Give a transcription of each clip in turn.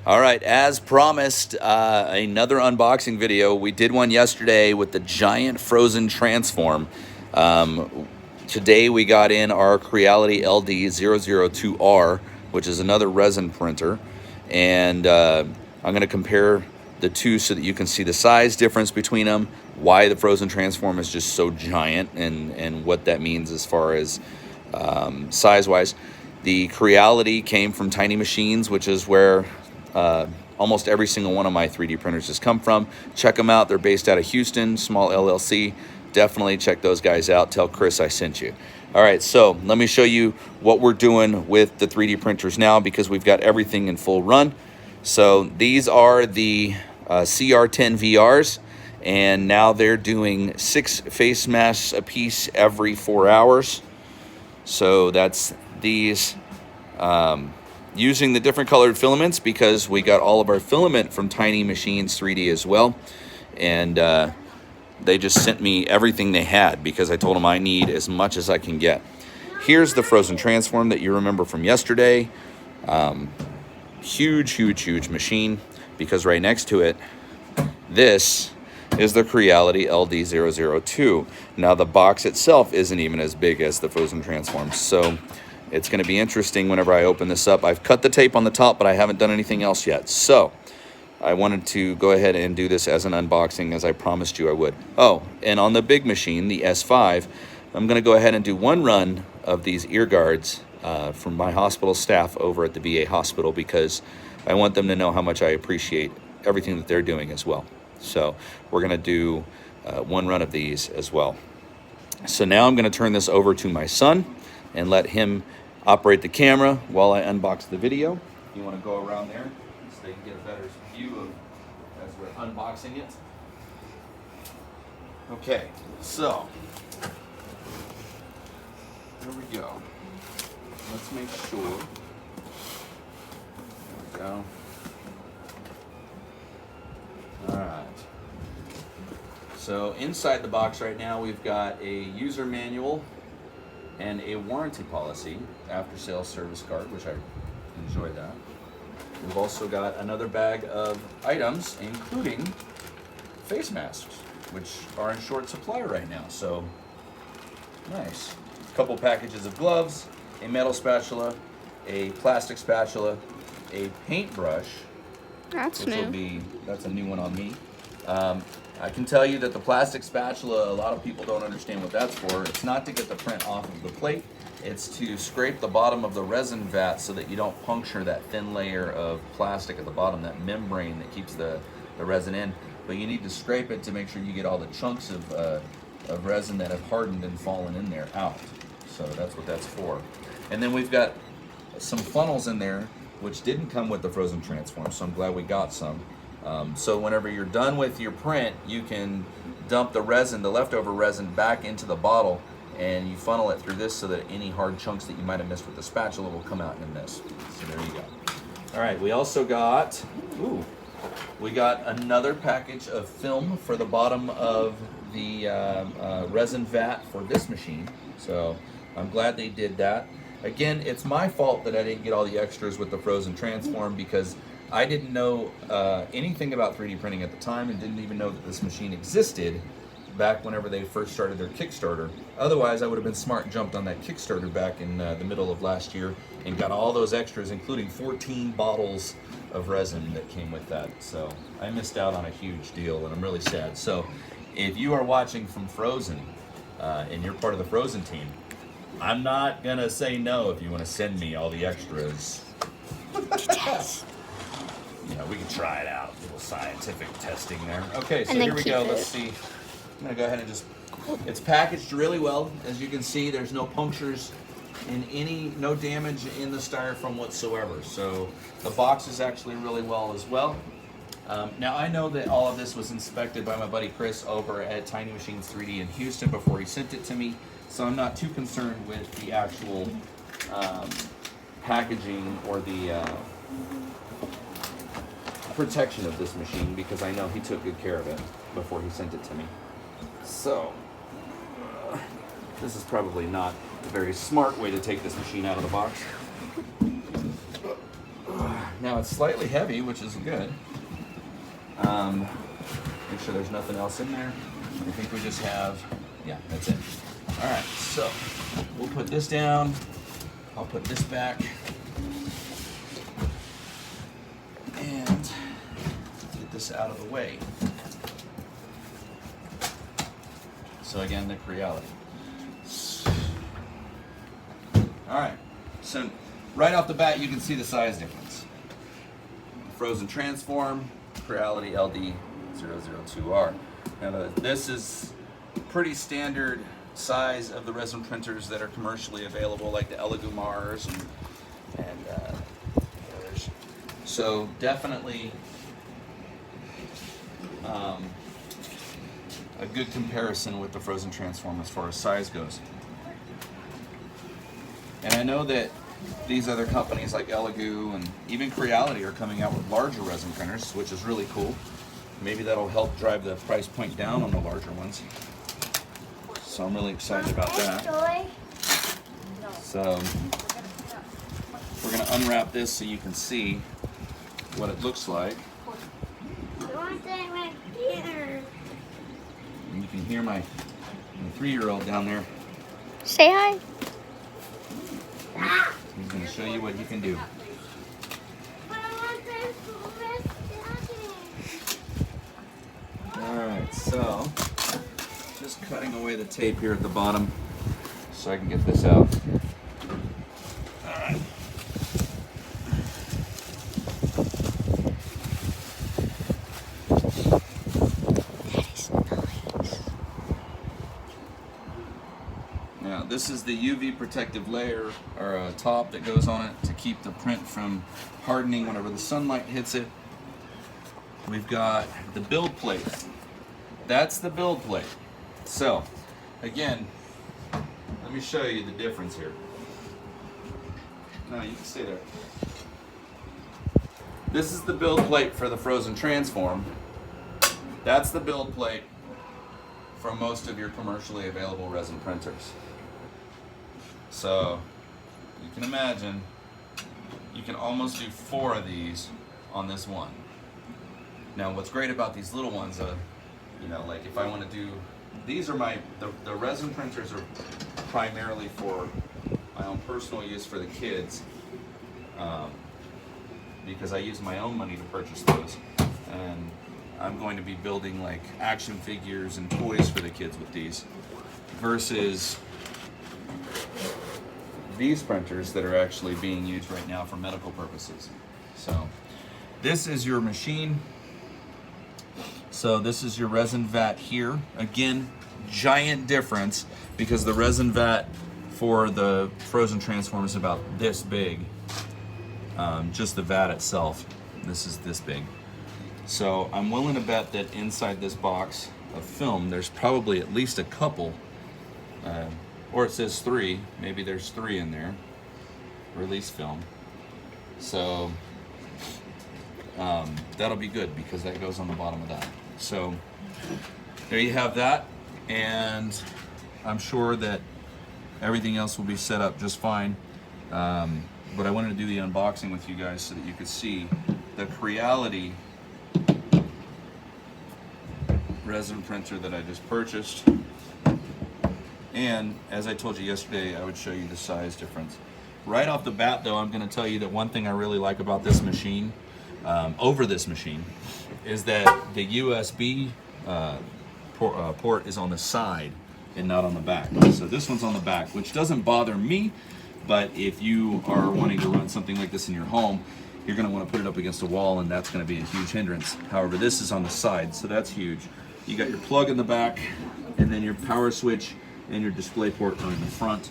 All right, as promised, another unboxing video. We did one yesterday with the giant Phrozen Transform. Today we got in our Creality LD-002R, which is another resin printer. And I'm going to compare the two so that you can see the size difference between them, why the Phrozen Transform is just so giant, and what that means as far as size-wise. The Creality came from Tiny Machines, which is where almost every single one of my 3D printers has come from. Check them out. They're based out of Houston, small LLC. Definitely check those guys out. Tell Chris I sent you. All right, so let me show you what we're doing with the 3D printers now, because we've got everything in full run. So these are the CR10 VRs, and now they're doing 6 face masks a piece every 4 hours. So that's these. Using the different colored filaments, because we got all of our filament from Tiny Machines 3D as well. And they just sent me everything they had, because I told them I need as much as I can get. Here's the Phrozen Transform that you remember from yesterday. Huge, huge, huge machine, because right next to it, this is the Creality LD-002. Now the box itself isn't even as big as the Phrozen Transform, so it's going to be interesting whenever I open this up. I've cut the tape on the top, but I haven't done anything else yet. So I wanted to go ahead and do this as an unboxing, as I promised you I would. Oh, and on the big machine, the S5, I'm going to go ahead and do one run of these ear guards from my hospital staff over at the VA hospital, because I want them to know how much I appreciate everything that they're doing as well. So we're going to do one run of these as well. So now I'm going to turn this over to my son and let him operate the camera while I unbox the video. If you want to go around there so they can get a better view of as we're unboxing it. Okay, so there we go. Let's make sure. There we go. All right. So inside the box right now, we've got a user manual and a warranty policy, after sales service card, which I enjoy that. We've also got another bag of items, including face masks, which are in short supply right now, so nice. A couple packages of gloves, a metal spatula, a plastic spatula, a paintbrush. That's new. That's a new one on me. I can tell you that the plastic spatula, a lot of people don't understand what that's for. It's not to get the print off of the plate. It's to scrape the bottom of the resin vat so that you don't puncture that thin layer of plastic at the bottom, that membrane that keeps the resin in. But you need to scrape it to make sure you get all the chunks of resin that have hardened and fallen in there out. So that's what that's for. And then we've got some funnels in there, which didn't come with the Phrozen Transform, so I'm glad we got some. So whenever you're done with your print, you can dump the resin, the leftover resin, back into the bottle, and you funnel it through this so that any hard chunks that you might have missed with the spatula will come out in this. So there you go. All right, we also got, we got another package of film for the bottom of the resin vat for this machine. So I'm glad they did that. Again, it's my fault that I didn't get all the extras with the Phrozen Transform, because I didn't know anything about 3D printing at the time, and didn't even know that this machine existed back whenever they first started their Kickstarter. Otherwise, I would have been smart and jumped on that Kickstarter back in the middle of last year and got all those extras, including 14 bottles of resin that came with that. So I missed out on a huge deal, and I'm really sad. So if you are watching from Phrozen and you're part of the Phrozen team, I'm not gonna say no if you want to send me all the extras. You know, we can try it out. A little scientific testing there. Okay, so here we go. Let's see. I'm gonna go ahead and just, it's packaged really well. As you can see, there's no punctures in no damage in the styrofoam whatsoever. So the box is actually really well as well. Now I know that all of this was inspected by my buddy Chris over at Tiny Machines 3D in Houston before he sent it to me. So I'm not too concerned with the actual packaging or the protection of this machine, because I know he took good care of it before he sent it to me. So this is probably not a very smart way to take this machine out of the box. Now it's slightly heavy, which is good. Make sure there's nothing else in there. I think we just have, yeah, that's it. All right, so we'll put this down. I'll put this back. And get this out of the way. So again, the Creality. All right, so right off the bat, you can see the size difference. Phrozen Transform, Creality LD-002R. Now this is pretty standard size of the resin printers that are commercially available, like the LD-002Rs and others. So definitely a good comparison with the Phrozen Transform as far as size goes. And I know that these other companies like Elegoo and even Creality are coming out with larger resin printers, which is really cool. Maybe that'll help drive the price point down on the larger ones. So I'm really excited about that. So we're going to unwrap this so you can see what it looks like. And you can hear my 3-year-old down there. Say hi. He's going to show you what he can do. Alright, so just cutting away the tape here at the bottom so I can get this out. Alright. Now this is the UV protective layer or a top that goes on it to keep the print from hardening whenever the sunlight hits it. We've got the build plate. That's the build plate. So, again, let me show you the difference here. No, you can stay there. This is the build plate for the Phrozen Transform. That's the build plate for most of your commercially available resin printers. So, you can imagine, you can almost do 4 of these on this one. Now, what's great about these little ones, you know, like if I want to do, these are the resin printers are primarily for my own personal use for the kids, because I use my own money to purchase those, and I'm going to be building like action figures and toys for the kids with these, versus these printers that are actually being used right now for medical purposes. So this is your machine. So this is your resin vat here. Again, giant difference because the resin vat for the Phrozen Transform is about this big. Just the vat itself, this is this big. So I'm willing to bet that inside this box of film, there's probably at least a couple, or it says 3, maybe there's 3 in there, release film. So that'll be good because that goes on the bottom of that. So there you have that, and I'm sure that everything else will be set up just fine. But I wanted to do the unboxing with you guys so that you could see the Creality resin printer that I just purchased. And as I told you yesterday, I would show you the size difference. Right off the bat though, I'm going to tell you that one thing I really like about this machine, over this machine, is that the USB port is on the side and not on the back. So this one's on the back, which doesn't bother me, but if you are wanting to run something like this in your home, you're going to want to put it up against a wall, and that's going to be a huge hindrance. However, this is on the side, so that's huge. You got your plug in the back, and then your power switch and your display port are in the front.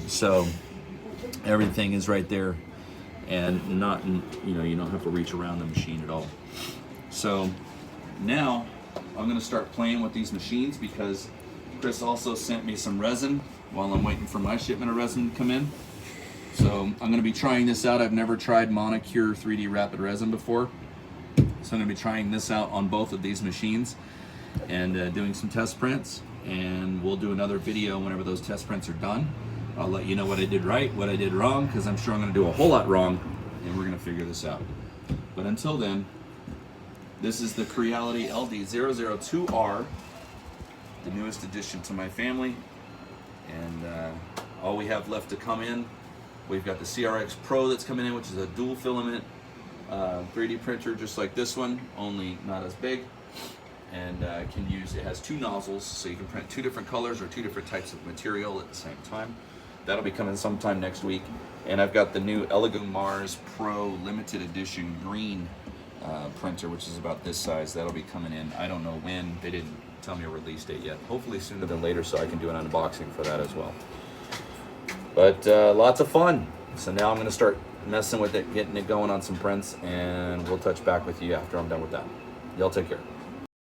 So everything is right there, and not, you know, you don't have to reach around the machine at all. So now I'm going to start playing with these machines because Chris also sent me some resin while I'm waiting for my shipment of resin to come in. So I'm going to be trying this out. I've never tried Mono-Cure 3D Rapid Resin before. So I'm going to be trying this out on both of these machines and doing some test prints. And we'll do another video whenever those test prints are done. I'll let you know what I did right, what I did wrong, because I'm sure I'm going to do a whole lot wrong and we're gonna figure this out. But until then, this is the Creality LD-002R, the newest addition to my family, and all we have left to come in, we've got the CRX Pro that's coming in, which is a dual filament 3D printer just like this one, only not as big, and it has 2 nozzles, so you can print 2 different colors or 2 different types of material at the same time. That'll be coming sometime next week. And I've got the new Elegoo Mars Pro limited edition green printer, which is about this size. That'll be coming in. I don't know when. They didn't tell me a release date yet. Hopefully sooner than later, so I can do an unboxing for that as well. But lots of fun. So now I'm going to start messing with it, getting it going on some prints, and we'll touch back with you after I'm done with that. Y'all take care.